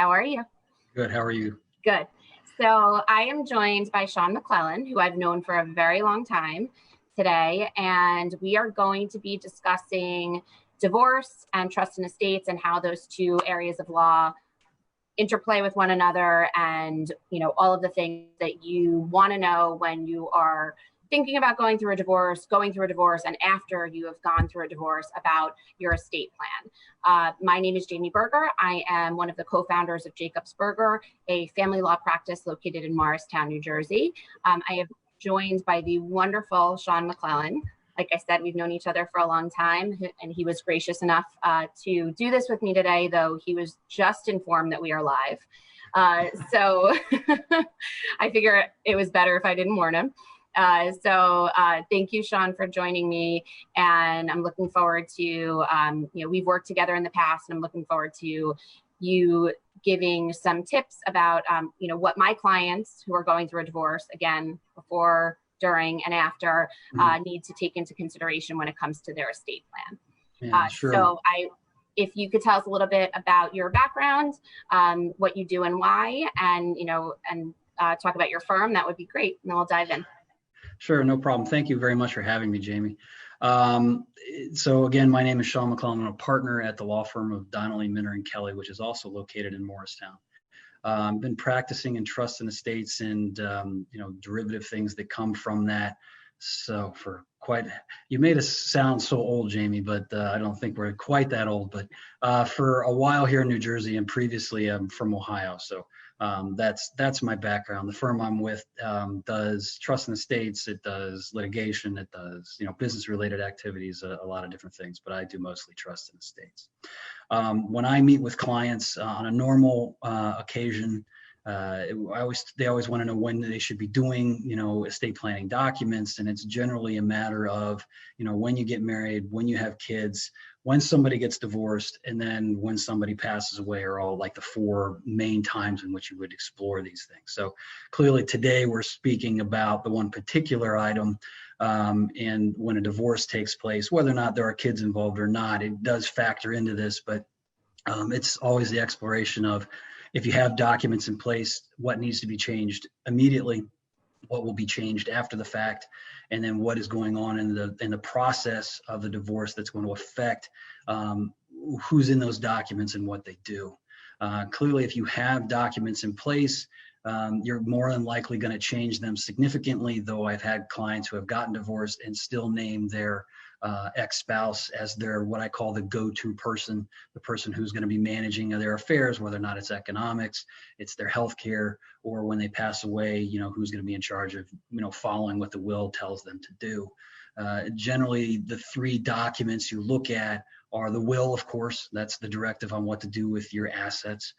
How are you? Good. How are you? Good. So I am joined by Shawn McClelland, who I've known for a very long time today, and we are going to be discussing divorce and trust and estates and how those two areas of law interplay with one another, and all of the things that you want to know when you are thinking about going through a divorce, and after you have gone through a divorce about your estate plan. My name is Jamie Berger. I am one of the co-founders of Jacobs Berger, a family law practice located in Morristown, New Jersey. I am joined by the wonderful Shawn McClelland. Like I said, we've known each other for a long time, and he was gracious enough to do this with me today, though he was just informed that we are live. So I figure it was better if I didn't warn him. So thank you, Shawn, for joining me. And I'm looking forward to, we've worked together in the past, and I'm looking forward to you giving some tips about, what my clients who are going through a divorce, again, before, during, and after, need to take into consideration when it comes to their estate plan. Yeah, sure. So if you could tell us a little bit about your background, what you do and why, and, talk about your firm, that would be great. And then we'll dive in. Sure, no problem. Thank you very much for having me, Jamie. So again, my name is Shawn McClelland. I'm a partner at the law firm of Donnelly, Minter & Kelly, which is also located in Morristown. I've been practicing in trust and estates and, derivative things that come from that. So you made us sound so old, Jamie, but I don't think we're quite that old. But for a while here in New Jersey, and previously I'm from Ohio. So that's my background. The firm I'm with does trust and estates. It does litigation. It does, business related activities, a lot of different things, but I do mostly trust and estates. When I meet with clients on a normal occasion, they always want to know when they should be doing, estate planning documents. And it's generally a matter of, when you get married, when you have kids, when somebody gets divorced, and then when somebody passes away are all like the four main times in which you would explore these things. So clearly today we're speaking about the one particular item, and when a divorce takes place, whether or not there are kids involved or not, it does factor into this, but it's always the exploration of, if you have documents in place, what needs to be changed immediately, what will be changed after the fact, and then what is going on in the process of the divorce that's going to affect who's in those documents and what they do. Clearly, if you have documents in place, you're more than likely going to change them significantly, though I've had clients who have gotten divorced and still name their ex-spouse as their, what I call the go-to person, the person who's going to be managing their affairs, whether or not it's economics, it's their health care, or when they pass away, who's going to be in charge of, following what the will tells them to do. Generally, the three documents you look at are the will, of course, that's the directive on what to do with your assets.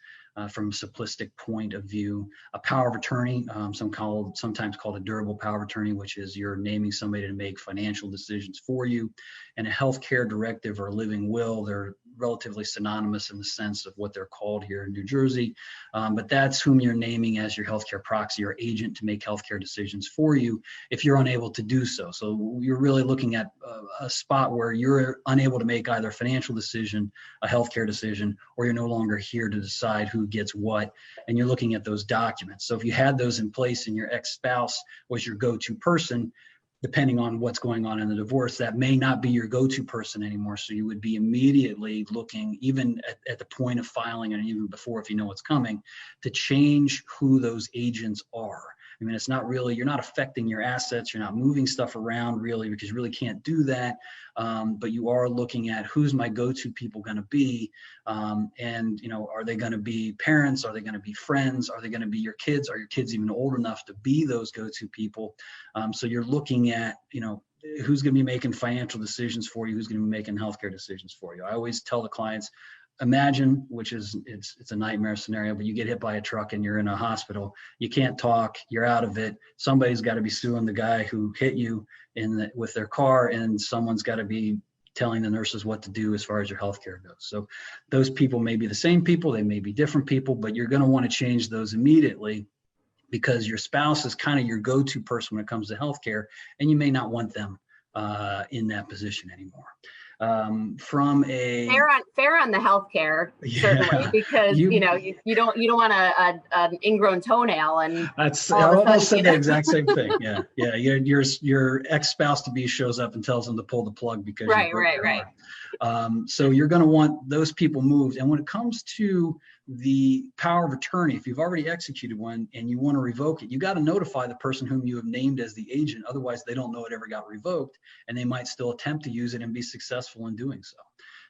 From a simplistic point of view, a power of attorney, sometimes called a durable power of attorney, which is you're naming somebody to make financial decisions for you, and a healthcare directive or living will. They're relatively synonymous in the sense of what they're called here in New Jersey, but that's whom you're naming as your healthcare proxy or agent to make healthcare decisions for you if you're unable to do so. So you're really looking at a spot where you're unable to make either a financial decision, a healthcare decision, or you're no longer here to decide who gets what, and you're looking at those documents. So if you had those in place and your ex-spouse was your go-to person, depending on what's going on in the divorce, that may not be your go-to person anymore. So you would be immediately looking, even at the point of filing and even before, if you know what's coming, to change who those agents are. I mean, it's not really, you're not affecting your assets, you're not moving stuff around really, because you really can't do that. But you are looking at who's my go-to people going to be, and are they going to be parents? Are they going to be friends? Are they going to be your kids? Are your kids even old enough to be those go-to people? So you're looking at who's going to be making financial decisions for you, who's going to be making healthcare decisions for you. I always tell the clients, imagine, which is it's a nightmare scenario, but you get hit by a truck and you're in a hospital. You can't talk. You're out of it. Somebody's got to be suing the guy who hit you with their car, and someone's got to be telling the nurses what to do as far as your healthcare goes. So those people may be the same people, they may be different people, but you're going to want to change those immediately, because your spouse is kind of your go-to person when it comes to healthcare, and you may not want them in that position anymore. From a fair on the healthcare, yeah, certainly, because you don't want an ingrown toenail and I almost said the exact same thing. Yeah, your ex-spouse to be shows up and tells them to pull the plug because you broke your arm. So you're going to want those people moved. And when it comes to the power of attorney, if you've already executed one and you want to revoke it, you got to notify the person whom you have named as the agent. Otherwise, they don't know it ever got revoked, and they might still attempt to use it and be successful in doing so.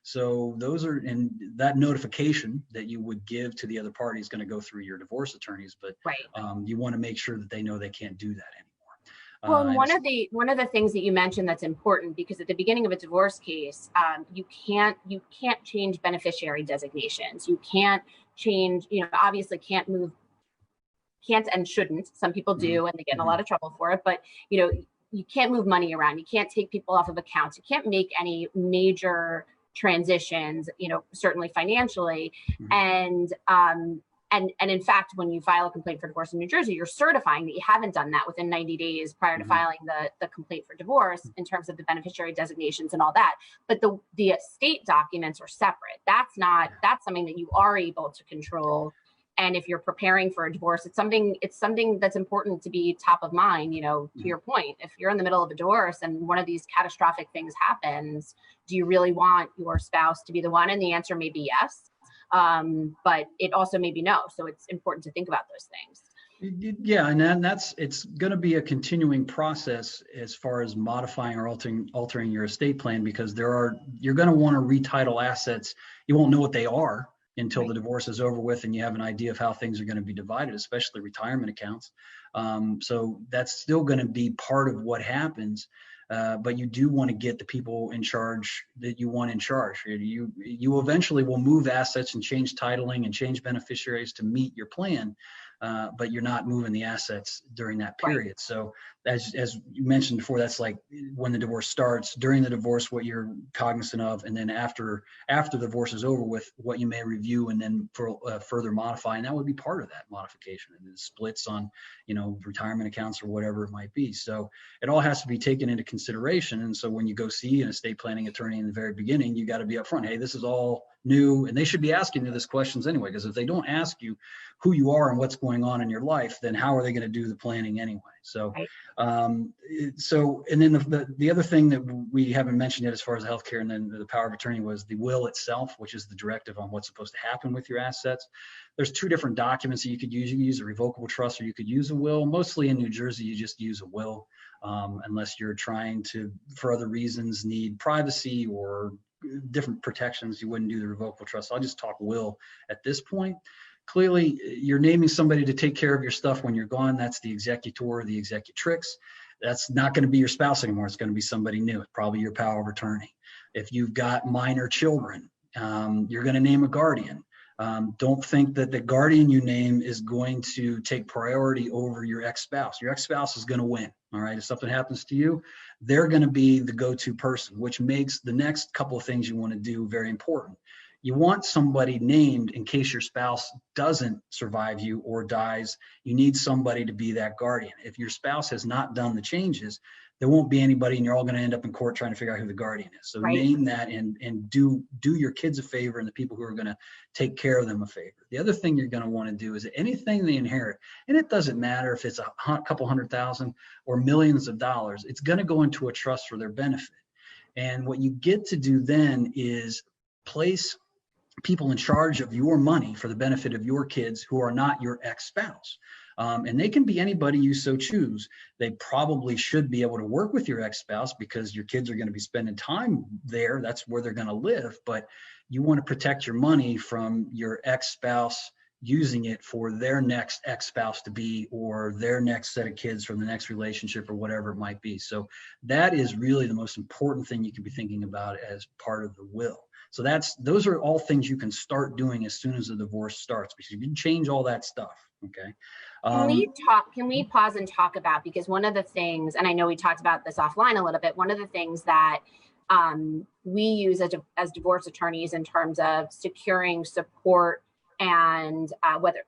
So those are, and that notification that you would give to the other party is going to go through your divorce attorneys, but you want to make sure that they know they can't do that anymore. Well, and one of the things that you mentioned that's important, because at the beginning of a divorce case, you can't change beneficiary designations. You can't change, obviously can't and shouldn't. Some people do, and they get in a lot of trouble for it. But you can't move money around. You can't take people off of accounts. You can't make any major transitions, certainly financially. And in fact, when you file a complaint for divorce in New Jersey, you're certifying that you haven't done that within 90 days prior to filing the complaint for divorce in terms of the beneficiary designations and all that. But the estate documents are separate. That's something that you are able to control. And if you're preparing for a divorce, it's something that's important to be top of mind. To your point, if you're in the middle of a divorce and one of these catastrophic things happens, do you really want your spouse to be the one? And the answer may be yes. But it also may be no. So it's important to think about those things. Yeah, and then it's going to be a continuing process as far as modifying or altering your estate plan, because you're going to want to retitle assets. You won't know what they are until the divorce is over with and you have an idea of how things are going to be divided, especially retirement accounts. So that's still going to be part of what happens. But you do want to get the people in charge that you want in charge. You eventually will move assets and change titling and change beneficiaries to meet your plan, but you're not moving the assets during that period. So as you mentioned before, that's like when the divorce starts, during the divorce, what you're cognizant of, and then after the divorce is over with, what you may review and then further modify. And that would be part of that modification, and the splits on, retirement accounts or whatever it might be. So it all has to be taken into consideration. And so when you go see an estate planning attorney in the very beginning, you got to be upfront. Hey, this is all new, and they should be asking you this questions anyway, because if they don't ask you who you are and what's going on in your life, then how are they going to do the planning anyway? So, and then the other thing that we haven't mentioned yet as far as healthcare and then the power of attorney was the will itself, which is the directive on what's supposed to happen with your assets. There's two different documents that you could use. You can use a revocable trust or you could use a will. Mostly in New Jersey, you just use a will, unless you're trying to, for other reasons, need privacy or different protections. You wouldn't do the revocable trust. I'll just talk will at this point. Clearly, you're naming somebody to take care of your stuff when you're gone. That's the executor or the executrix. That's not going to be your spouse anymore. It's going to be somebody new. It's probably your power of attorney. If you've got minor children, you're going to name a guardian. Don't think that the guardian you name is going to take priority over your ex-spouse. Your ex-spouse is going to win. All right. If something happens to you, they're going to be the go-to person, which makes the next couple of things you want to do very important. You want somebody named in case your spouse doesn't survive you or dies. You need somebody to be that guardian. If your spouse has not done the changes, there won't be anybody, and you're all going to end up in court trying to figure out who the guardian is. So name that and do your kids a favor and the people who are going to take care of them a favor. The other thing you're going to want to do is anything they inherit, and it doesn't matter if it's a couple $100,000 or millions of dollars, it's going to go into a trust for their benefit. And what you get to do then is place people in charge of your money for the benefit of your kids who are not your ex-spouse. And they can be anybody you so choose. They probably should be able to work with your ex-spouse because your kids are going to be spending time there. That's where they're going to live. But you want to protect your money from your ex-spouse using it for their next ex-spouse to be, or their next set of kids from the next relationship or whatever it might be. So that is really the most important thing you can be thinking about as part of the will. So those are all things you can start doing as soon as the divorce starts, because you can change all that stuff. Okay. Can we pause and talk about, because one of the things, and I know we talked about this offline a little bit, one of the things that we use as divorce attorneys in terms of securing support and whether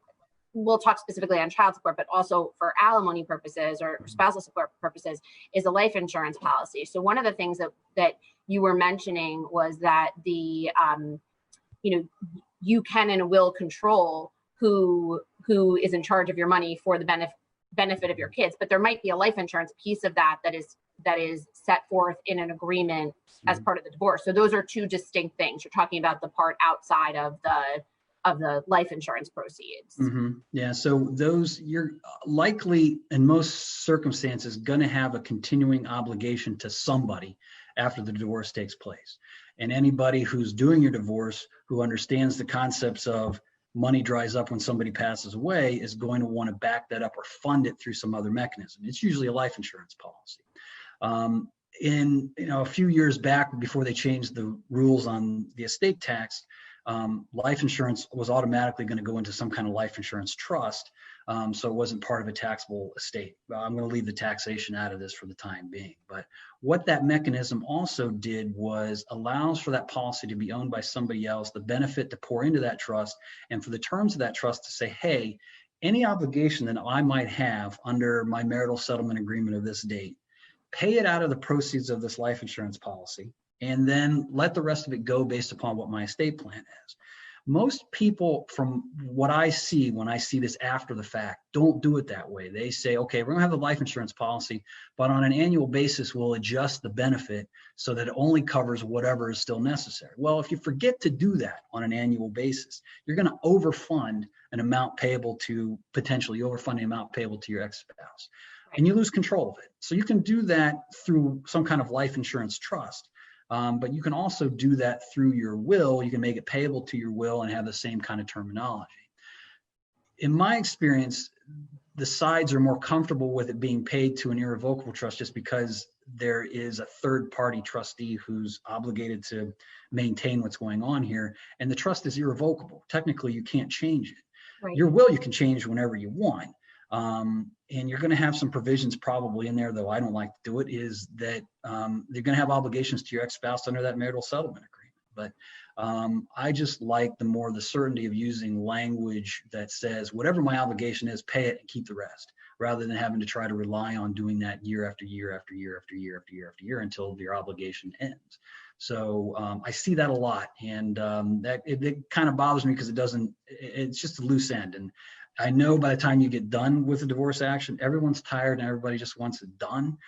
we'll talk specifically on child support, but also for alimony purposes or spousal support purposes, is a life insurance policy. So one of the things that you were mentioning was that the, you can and will control who is in charge of your money for the benefit of your kids, but there might be a life insurance piece of that is set forth in an agreement as part of the divorce. So those are two distinct things. You're talking about the part outside of the life insurance proceeds. Yeah, so those, you're likely in most circumstances going to have a continuing obligation to somebody after the divorce takes place. And anybody who's doing your divorce, who understands the concepts of money dries up when somebody passes away, is going to want to back that up or fund it through some other mechanism. It's usually a life insurance policy. In a few years back, before they changed the rules on the estate tax, life insurance was automatically going to go into some kind of life insurance trust, so it wasn't part of a taxable estate. I'm going to leave the taxation out of this for the time being. But what that mechanism also did was allows for that policy to be owned by somebody else, the benefit to pour into that trust, and for the terms of that trust to say, hey, any obligation that I might have under my marital settlement agreement of this date, pay it out of the proceeds of this life insurance policy, and then let the rest of it go based upon what my estate plan is. Most people, from what I see when I see this after the fact, don't do it that way. They say, okay, we're gonna have the life insurance policy, but on an annual basis, we'll adjust the benefit so that it only covers whatever is still necessary. Well, if you forget to do that on an annual basis, you're gonna overfund an amount payable to, potentially overfund the amount payable to your ex-spouse, and you lose control of it. So you can do that through some kind of life insurance trust. But you can also do that through your will. You can make it payable to your will and have the same kind of terminology. In my experience, the sides are more comfortable with it being paid to an irrevocable trust just because there is a third party trustee who's obligated to maintain what's going on here. And the trust is irrevocable. Technically, you can't change it. Right. Your will you can change whenever you want. And you're going to have some provisions probably in there, though I don't like to do it, is that they're going to have obligations to your ex-spouse under that marital settlement agreement. But I just like the certainty of using language that says, whatever my obligation is, pay it and keep the rest, rather than having to try to rely on doing that year after year after year after year after year after year until your obligation ends. So I see that a lot, and that it kind of bothers me because it's just a loose end. And I know by the time you get done with the divorce action, everyone's tired and everybody just wants it done.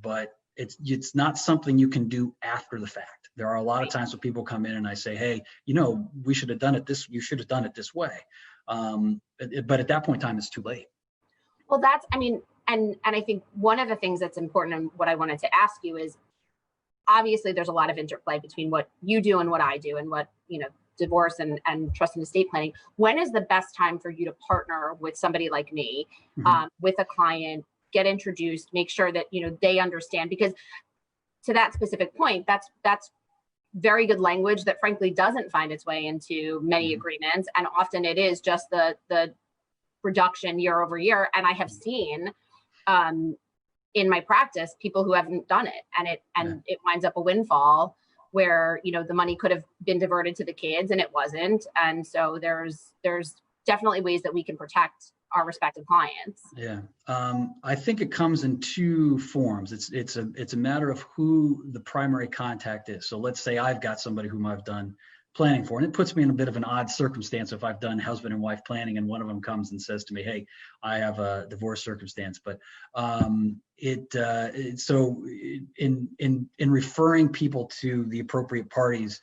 But it's not something you can do after the fact. There are a lot of times when people come in and I say, hey, we should have done it you should have done it this way. But at that point in time, it's too late. Well, and I think one of the things that's important and what I wanted to ask you is, obviously there's a lot of interplay between what you do and what I do and what, divorce and trust and estate planning. When is the best time for you to partner with somebody like me, with a client, get introduced, make sure that, they understand? Because to that specific point, that's very good language that frankly doesn't find its way into many agreements. And often it is just the reduction year over year. And I have seen, in my practice, people who haven't done it, and it winds up a windfall where, the money could have been diverted to the kids and it wasn't. And so there's definitely ways that we can protect our respective clients. Yeah. I think it comes in two forms. It's a matter of who the primary contact is. So let's say I've got somebody whom I've done planning for, and it puts me in a bit of an odd circumstance if I've done husband and wife planning and one of them comes and says to me, hey, I have a divorce circumstance. But so in referring people to the appropriate parties,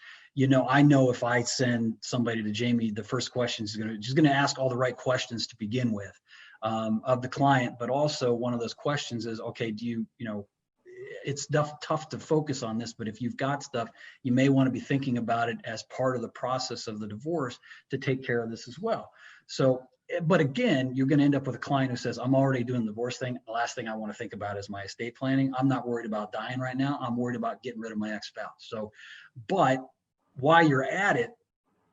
I know if I send somebody to Jamie, the first question is going to ask all the right questions to begin with of the client. But also one of those questions is, okay, do it's tough to focus on this, but if you've got stuff, you may want to be thinking about it as part of the process of the divorce to take care of this as well. So, but again, you're going to end up with a client who says, I'm already doing the divorce thing. The last thing I want to think about is my estate planning. I'm not worried about dying right now. I'm worried about getting rid of my ex-spouse. So, but while you're at it,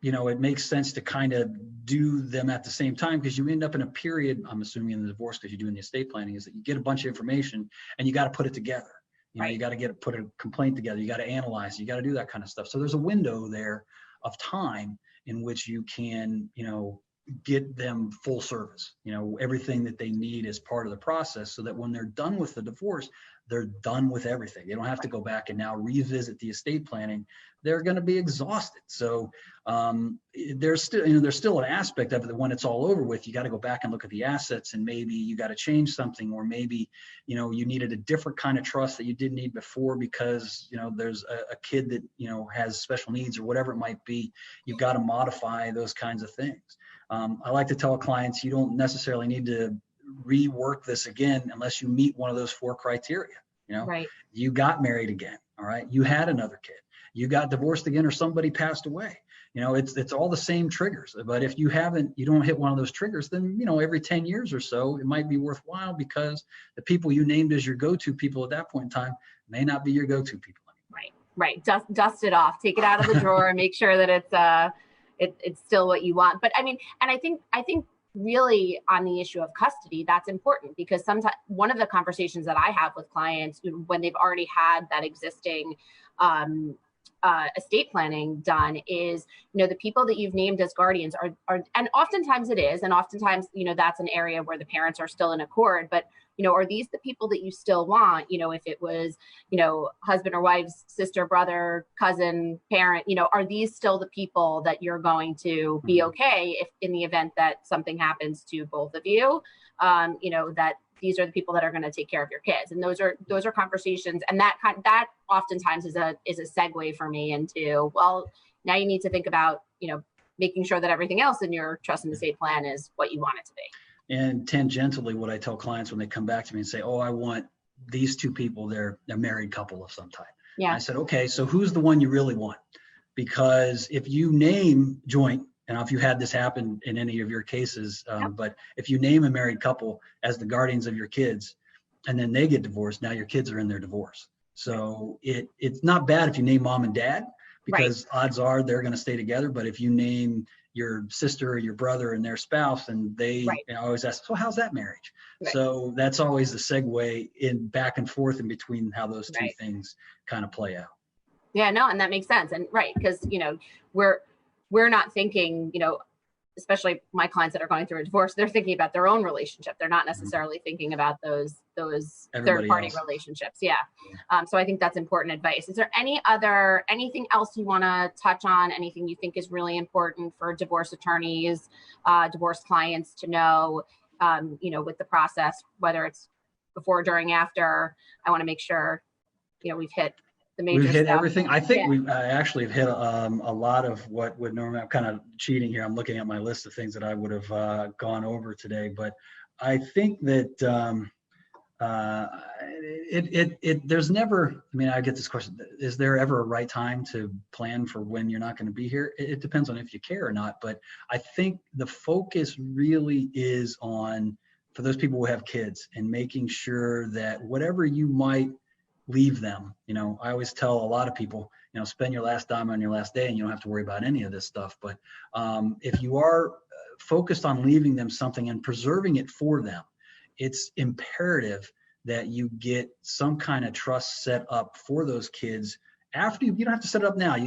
it makes sense to kind of do them at the same time, because you end up in a period, I'm assuming in the divorce, because you're doing the estate planning, is that you get a bunch of information and you got to put it together. You got to put a complaint together. You got to analyze. You got to do that kind of stuff. So there's a window there of time in which you can, get them full service, everything that they need as part of the process, so that when they're done with the divorce, they're done with everything. They don't have to go back and now revisit the estate planning. They're going to be exhausted. So there's still an aspect of it that when it's all over with, you got to go back and look at the assets, and maybe you got to change something, or maybe, you needed a different kind of trust that you didn't need before because, there's a kid that, has special needs or whatever it might be. You've got to modify those kinds of things. I like to tell clients, you don't necessarily need to rework this again unless you meet one of those 4 criteria. Right. You got married again. All right. You had another kid. You got divorced again, or somebody passed away. It's all the same triggers. But if you don't hit one of those triggers, then, every 10 years or so, it might be worthwhile, because the people you named as your go-to people at that point in time may not be your go-to people anymore. Right. Dust it off, take it out of the drawer, make sure that it's still what you want. But I mean, and I think really on the issue of custody, that's important, because sometimes one of the conversations that I have with clients when they've already had that existing estate planning done is, the people that you've named as guardians are, and oftentimes it is, and oftentimes, that's an area where the parents are still in accord, but, are these the people that you still want? If it was, husband or wife's sister, brother, cousin, parent, are these still the people that you're going to be okay if in the event that something happens to both of you, that these are the people that are going to take care of your kids. And those are conversations. And that oftentimes is a segue for me into, well, now you need to think about, making sure that everything else in your trust and estate plan is what you want it to be. And tangentially, what I tell clients when they come back to me and say, oh, I want these 2 people, they're a married couple of some type. Yeah. I said, okay, so who's the one you really want? Because if you name joint, and if you had this happen in any of your cases, but if you name a married couple as the guardians of your kids, and then they get divorced, now your kids are in their divorce. So it's not bad if you name mom and dad, because odds are they're going to stay together. But if you name your sister or your brother and their spouse, and they always ask, so how's that marriage? Right. So that's always the segue in back and forth in between how those 2 things kind of play out. Yeah, no, and that makes sense. And because, we're not thinking, especially my clients that are going through a divorce, they're thinking about their own relationship. They're not necessarily thinking about those third-party relationships. Yeah. So I think that's important advice. Is there anything else you want to touch on? Anything you think is really important for divorce attorneys, divorce clients to know, with the process, whether it's before, during, after? I want to make sure, we've hit the major We've hit stuff. everything. I think we actually have hit a lot of what would normally, I'm kind of cheating here. I'm looking at my list of things that I would have gone over today, but I think that there's never, I get this question, is there ever a right time to plan for when you're not going to be here? It depends on if you care or not, but I think the focus really is on, for those people who have kids, and making sure that whatever you might leave them. I always tell a lot of people, spend your last dime on your last day and you don't have to worry about any of this stuff. But if you are focused on leaving them something and preserving it for them, it's imperative that you get some kind of trust set up for those kids after you don't have to set it up now.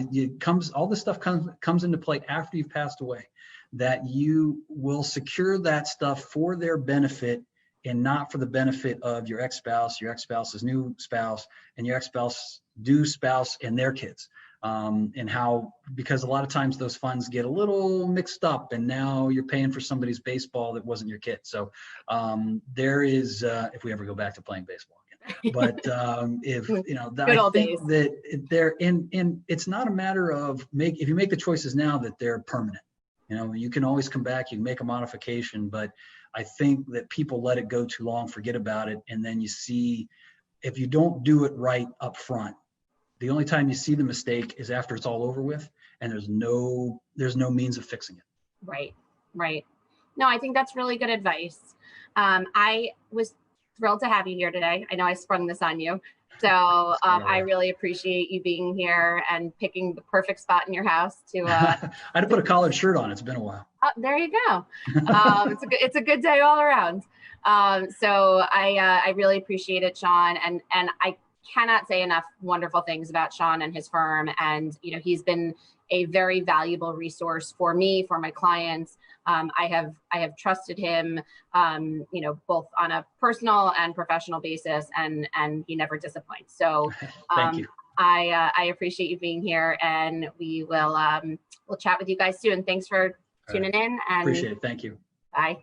All this stuff comes into play after you've passed away, that you will secure that stuff for their benefit and not for the benefit of your ex-spouse, your ex-spouse's new spouse, and your ex-spouse's new spouse and their kids. Because a lot of times those funds get a little mixed up, and now you're paying for somebody's baseball that wasn't your kid. So there is, if we ever go back to playing baseball again, but I think that it's not a matter of if you make the choices now that they're permanent. You can always come back, you can make a modification, but I think that people let it go too long, forget about it. And then you see, if you don't do it right up front, the only time you see the mistake is after it's all over with, and there's no means of fixing it. Right. No, I think that's really good advice. I was thrilled to have you here today. I know I sprung this on you. So I really appreciate you being here and picking the perfect spot in your house to. I had to put a collared shirt on. It's been a while. There you go. It's a good day all around. So I really appreciate it, Shawn. And cannot say enough wonderful things about Shawn and his firm. And, he's been a very valuable resource for me, for my clients. I have trusted him, both on a personal and professional basis, and he never disappoints. So thank you. I appreciate you being here, and we will we'll chat with you guys soon. Thanks for tuning in. And appreciate it. Thank you. Bye.